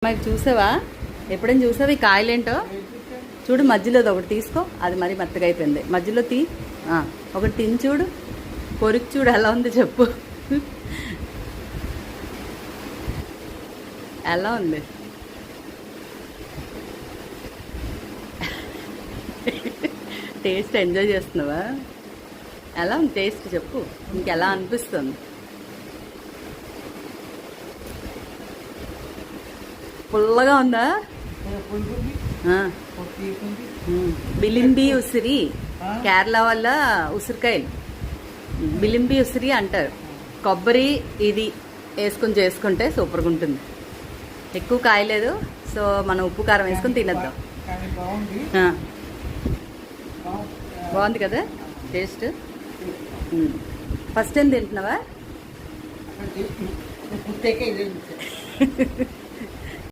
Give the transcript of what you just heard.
మరి చూసావా? ఎప్పుడైనా చూసావా ఈ కాయలేంటో? చూడు, మధ్యలోది ఒకటి తీసుకో. అది మరి మెత్తగా అయిపోయింది. మధ్యలో ఒకటి తిని చూడు, కొరికి చూడు ఎలా ఉంది చెప్పు. ఎలా ఉంది? టేస్ట్ ఎంజాయ్ చేస్తున్నావా? ఎలా ఉంది టేస్ట్ చెప్పు, ఇంకెలా అనిపిస్తుంది? పుల్లగా ఉందా? బిలింబి ఉసిరి, కేరళ వల్ల ఉసిరికాయలు బిలింబి ఉసిరి అంటారు. కొబ్బరి ఇది వేసుకుని చేసుకుంటే సూపర్గా ఉంటుంది. ఎక్కువ కాయలేదు, సో మనం ఉప్పు కారం వేసుకొని తినేద్దాం. బాగుంది కదా టేస్ట్? ఫస్ట్ టైం తింటున్నావా?